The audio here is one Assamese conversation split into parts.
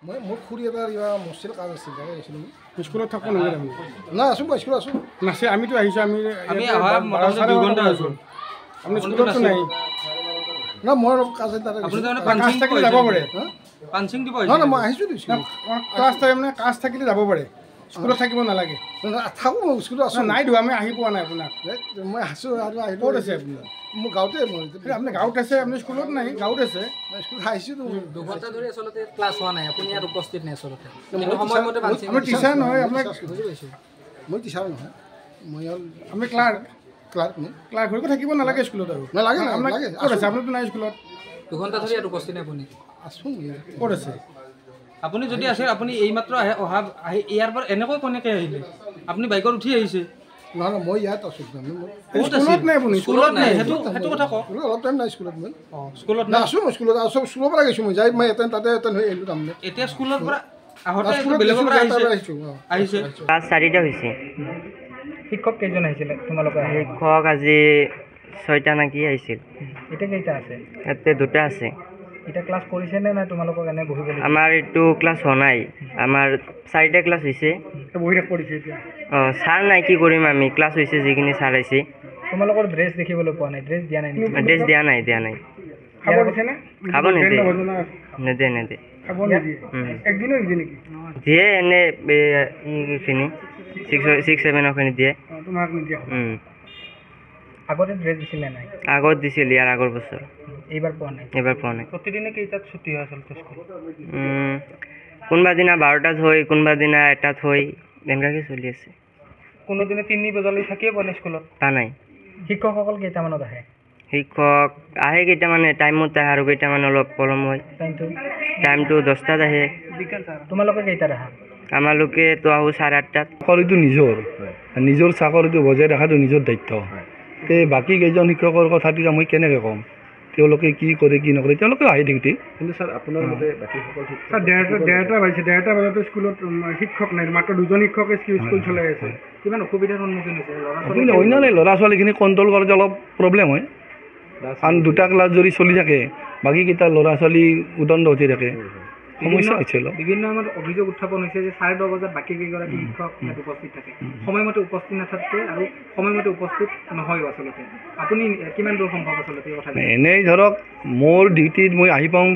মই মোৰ খুৰী এটা কিবা মচিল কাজ আছিল তাকে গৈছিলোঁ স্কুলত থাকোঁ নহয় আমি নাই আছোঁ মই স্কুলত আছোঁ নাছে আমিতো আহিছোঁ আমি মোটামুটি 2 ঘণ্টা আছোঁ আপুনি স্কুলততো নাই না মই অলপ কাজ তাতে কাজ থাকিলে যাব পাৰে পাঞ্চিং দিব নহয় নহয় মই আহিছোঁ ক্লাছ টাইম মানে কাজ থাকিলে যাব পাৰে স্কুলত থাকিব নালাগে থাকোঁ মই স্কুলত আছোঁ নাই দিওঁ আমি আহি পোৱা নাই আপোনাক মই আছোঁ আৰু আহি ক'ত আছে আপুনি মোৰ গাঁৱতে মই আপুনি গাঁৱত আছে আপুনি স্কুলত নাই গাঁৱত আছে স্কুলত আহিছোঁ 2 ঘণ্টা ধৰি আচলতে ক্লাছ হোৱা নাই আপুনি ইয়াত উপস্থিত নাই আচলতে সময়মতে পাঞ্চিং আপুনি টিচাৰ নহয় আপোনাক বুজি পাইছোঁ মই টিচাৰ নহয় মই হ'ল আমি ক্লাৰ্ক ক্লাৰ্ক হৈ থাকিব নালাগে স্কুলত আৰু নালাগে আপোনাক নালাগে ক'ত আছে আপুনিতো নাই স্কুলত 2 ঘণ্টা ধৰি ইয়াত উপস্থিত নাই আপুনি আছোঁ ক'ত আছে আপুনি যদি আছে আপুনি এইমাত্ৰ অহা ইয়াৰ পৰা এনেকৈ কেনেকৈ আহিলে আপুনি বাইকত উঠি আহিছে নহয় মই ইয়াত আছোঁ স্কুলত নাই আপুনি স্কুলত নাই সেইটো কথা কওক অলপ টাইম নাই স্কুলত মই স্কুলত নাই আছোঁ মই স্কুলত আছোঁ স্কুলৰ পৰা গৈছোঁ মই যাই মই তাতে হৈ আহিলোঁ তাৰমানে এতিয়া স্কুলৰ পৰা আহোঁতে বেলেগৰ পৰা আহিছে ক্লাছ 4টা হৈছে শিক্ষক কেইজন আহিছিলে তোমালোকে শিক্ষক আজি 6টা নাকি আহিছিল এতিয়া কেইটা আছে ইয়াতে 2টা আছে এতিয়া ক্লাছ কৰিছে নে নাই তোমালোকক এনে বহি গ'লে আমাৰ এইটো ক্লাছ হোৱা নাই আমাৰ 4টা ক্লাছ হৈছে বহি কৰিছে এতিয়া ছাৰ নাই কি কৰিম আমি ক্লাছ হৈছে যিখিনি ছাৰ আহিছে তোমালোকৰ ড্ৰেছ দেখিবলৈ পোৱা নাই ড্ৰেছ দিয়া নাই ড্ৰেছ দিয়া নাই খাব দিছে নে খাব নেদে খাব নিদিয়ে একদিনো নিদিয়ে নেকি দিয়ে এনে এইখিনি 6-7 দিয়ে তোমাক নিদিয়ে আগতে ড্ৰেছ দিছিলে নাই আগত দিছিল ইয়াৰ আগৰ বছৰ এইবাৰ পোৱা নাই প্ৰতিদিনে কেইটাত ছুটি হয় আচলতে স্কুল কোনোবা দিনা 12টাত হয় কোনোবা দিনা 1টাত হয় এনেকুৱাকৈ চলি আছে কোনোদিনে 3 বজালৈ থাকিয়ে পোৱা নাই স্কুলত নাই শিক্ষকসকল কেইটামানত আহে শিক্ষক আহে কেইটামানে টাইমত আহে আৰু কেইটামান অলপ পলম হয় টাইমটো 10টাত আহে তোমালোকে কেইটাত আহা আমালোকেতো আহোঁ 8:30টাত চাকৰিটো নিজৰ চাকৰিটো বজাই ৰখাটো নিজৰ দায়িত্ব তে বাকী কেইজন শিক্ষকৰ কথাটো মই কেনেকৈ ক'ম তেওঁলোকে কি কৰে কি নকৰে তেওঁলোকে আহি ডিউটি কিন্তু ছাৰ আপোনাৰ মতে বাকীসকল ছাৰ 1:30 বজাত স্কুলত শিক্ষক নাই মাত্ৰ 2জন শিক্ষকে স্কুল চলাই আছে কিমান অসুবিধাৰ সন্মুখীন হৈছে অন্য নাই ল'ৰা ছোৱালীখিনি কণ্ট্ৰল কৰোঁতে অলপ প্ৰব্লেম হয় কাৰণ 2টা ক্লাছ যদি চলি থাকে বাকীকেইটা ল'ৰা ছোৱালী উদণ্ড উঠি থাকে সমস্যা হৈছিল বিভিন্ন আমাৰ অভিযোগ উত্থাপন হৈছে যে 10:30 বজাত বাকী কেইগৰাকী শিক্ষক ইয়াত উপস্থিত থাকে সময়মতে উপস্থিত নাথাকে আৰু সময়মতে উপস্থিত নহয় আচলতে আপুনি কিমান দূৰ সম্ভৱ আচলতে এই কথা এনেই ধৰক মোৰ ডিউটিত মই আহি পাওঁ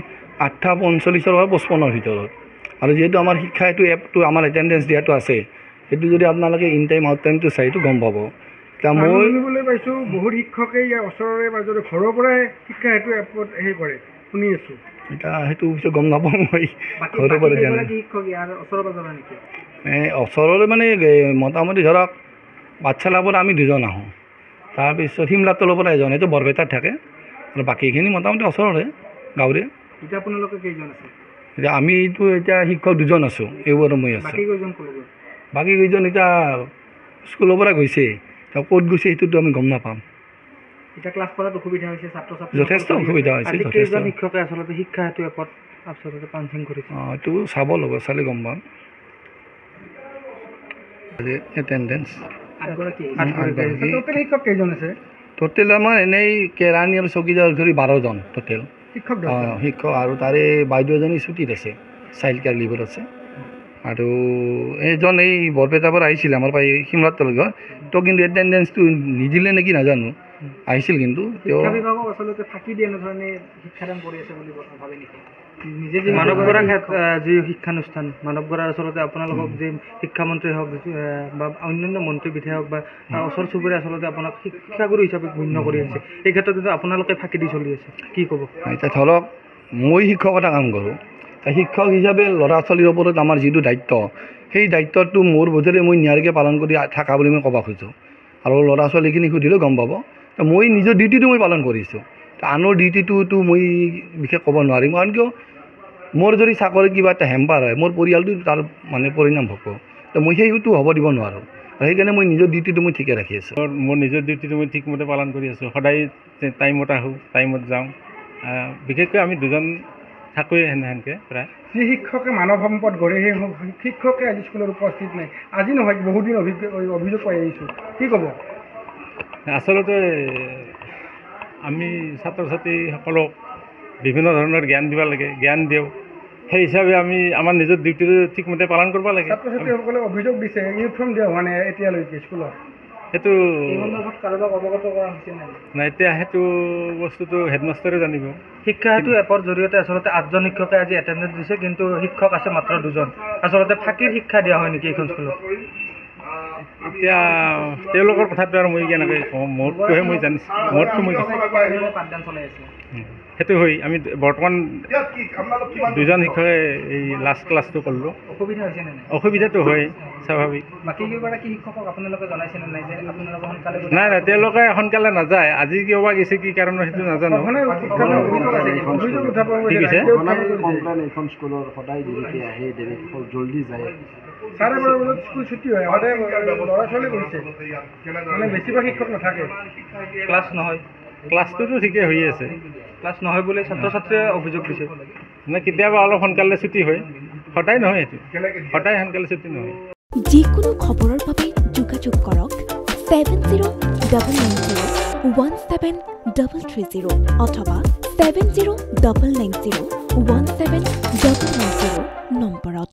8:45 পৰা 55ৰ ভিতৰত আৰু যিহেতু আমাৰ শিক্ষা এইটো এপটো আমাৰ এটেণ্ডেঞ্চ দিয়াটো আছে সেইটো যদি আপোনালোকে ইন টাইম আউট টাইমটো চাই এইটো গম পাব এতিয়া মই শুনিবলৈ পাইছোঁ বহুত শিক্ষকে ইয়াৰ ওচৰৰে মাজতে ঘৰৰ পৰাই শিক্ষা সেইটো এপত কৰে শুনি আছোঁ এতিয়া সেইটো পিছত গম নাপাওঁ মই ঘৰৰ পৰা জানো ওচৰৰে মানে মোটামুটি ধৰক বাচ্ছালাবৰ আমি 2জন আহোঁ তাৰপিছত শিমলাতলৰ পৰা এজন এইটো বৰপেটাত থাকে আৰু বাকীখিনি মোটামুটি ওচৰৰে গাঁৱৰে এতিয়া আপোনালোকে কেইজন আছে এতিয়া আমিতো এতিয়া শিক্ষক 2জন আছোঁ এইবোৰ মই আছোঁ বাকী কেইজন এতিয়া স্কুলৰ পৰা গৈছে ক'ত গৈছে সেইটোতো আমি গম নাপাম এতিয়া ক্লাছ কৰাত অসুবিধা হৈছে ছাত্ৰ ছাত্ৰী যথেষ্ট অসুবিধা হৈছে কেইজন শিক্ষকে আচলতে শিক্ষা হেতু এপত আচলতে পাঞ্চিং কৰিছে এইটো চাব ল'ব চালে গম পাম এটেণ্ডেন্স শিক্ষক কেইজন আছে টোটেল আমাৰ এনেই কেৰাণী আৰু চকীদাৰ ধৰি 12জন টোটেল শিক্ষক আৰু তাৰে বাইদেউ এজনী ছুটীত আছে চাইল্ড কেয়াৰ লিভত আছে আৰু এইজন এই বৰপেটাৰ পৰা আহিছিলে আমাৰ পৰা শিমলাত ঘৰ তো কিন্তু এটেণ্ডেঞ্চটো নিদিলে নেকি নাজানো আহিছিল কিন্তু মানৱ গড় যি শিক্ষানুষ্ঠান মানৱ গড় আচলতে আপোনালোকক যে শিক্ষামন্ত্ৰী হওক বা অন্যান্য মন্ত্ৰী বিধায়ক বা ওচৰ চুবুৰীয়া আচলতে আপোনাক শিক্ষাগুৰু হিচাপে গণ্য কৰি আছে এই ক্ষেত্ৰত আপোনালোকে ফাঁকি দি চলি আছে কি ক'ব এতিয়া ধৰক মই শিক্ষকতা কাম কৰোঁ শিক্ষক হিচাপে ল'ৰা ছোৱালীৰ ওপৰত আমাৰ যিটো দায়িত্ব সেই দায়িত্বটো মোৰ বোধেৰে মই নিয়াৰিকৈ পালন কৰি থকা বুলি মই ক'ব খোজোঁ আৰু ল'ৰা ছোৱালীখিনি সুধিলেও গম পাব মই নিজৰ ডিউটিটো মই পালন কৰিছোঁ আনৰ ডিউটিটোতো মই বিশেষ ক'ব নোৱাৰিম কাৰণ কিয় মোৰ যদি চাকৰিত কিবা এটা হেম্পাৰ হয় মোৰ পৰিয়ালটো তাৰ মানে পৰিণাম হ'ব তো মই সেইটো হ'ব দিব নোৱাৰোঁ আৰু সেইকাৰণে মই নিজৰ ডিউটিটো মই ঠিকে ৰাখি আছোঁ মোৰ নিজৰ ডিউটিটো মই ঠিকমতে পালন কৰি আছোঁ সদায় টাইমত আহোঁ টাইমত যাওঁ বিশেষকৈ আমি 2জন থাকোঁৱে সেনেকৈ প্ৰায় যি শিক্ষকে মানৱ সম্পদ গঢ়ে সেই শিক্ষকে আজি স্কুলত উপস্থিত নাই আজি নহয় বহুদিন অভিযোগ পাই আহিছোঁ কি ক'ব আচলতে আমি ছাত্ৰ ছাত্ৰীসকলক বিভিন্ন ধৰণৰ জ্ঞান দিব লাগে জ্ঞান দিওঁ সেই হিচাপে আমি আমাৰ নিজৰ ডিউটিটো ঠিকমতে পালন কৰিব লাগে ছাত্ৰ ছাত্ৰীসকলে অভিযোগ দিছে ইউনিফৰ্ম দিয়া হোৱা নাই এতিয়ালৈকে স্কুলত সেইটো এই সন্দৰ্ভত কাৰোবাক অৱগত কৰা হৈছে নে নাই এতিয়া সেইটো বস্তুটো হেডমাষ্টাৰে জানিব শিক্ষা সেতু এপৰ জৰিয়তে আচলতে 8জন শিক্ষকে আজি এটেণ্ডেঞ্চ দিছে কিন্তু শিক্ষক আছে মাত্ৰ 2জন আচলতে ফাঁকিৰ শিক্ষা দিয়া হয় নেকি এইখন স্কুলত এতিয়া তেওঁলোকৰ কথাটো আৰু মই কেনেকৈ কওঁ মোৰটোহে মই জানিছোঁ মোৰটো মই পাঠদান চলাই আছে সেইটো হয় আমি বৰ্তমান 2জন শিক্ষকে এই লাষ্ট ক্লাছটো কৰিলোঁ অসুবিধা হৈছে নে নাই অসুবিধাটো হয় স্বাভাৱিক বাকী কেইগৰাকী শিক্ষকক আপোনালোকে জনাইছে নে নাই যে আপোনালোকে সোনকালে নাই নাই তেওঁলোকে সোনকালে নাযায় আজি কিয় বা গৈছে কি কাৰণত সেইটো নাজানো সঘনাই অভিযোগ উঠাব কি কৈছে এইখন স্কুলৰ সদায় দেৰিকৈ আহে দেৰিকৈ জল্দি যায় 12:30 বজাত স্কুল ছুটি হয় সদায় ল'ৰা ছোৱালী কৰিছে মানে বেছিভাগ শিক্ষক নাথাকে ক্লাছ নহয় ক্লাছটোতো ঠিকেই হৈ আছে ক্লাছ নহয় বুলি ছাত্ৰ ছাত্ৰীয়ে অভিযোগ দিছে মানে কেতিয়াবা অলপ সোনকালে ছুটি হয় সদায় নহয় সেইটো সদায় সোনকালে ছুটি নহয় যিকোনো খবৰৰ বাবে যোগাযোগ কৰক 7090173330 অথবা 7099017990 নম্বৰত।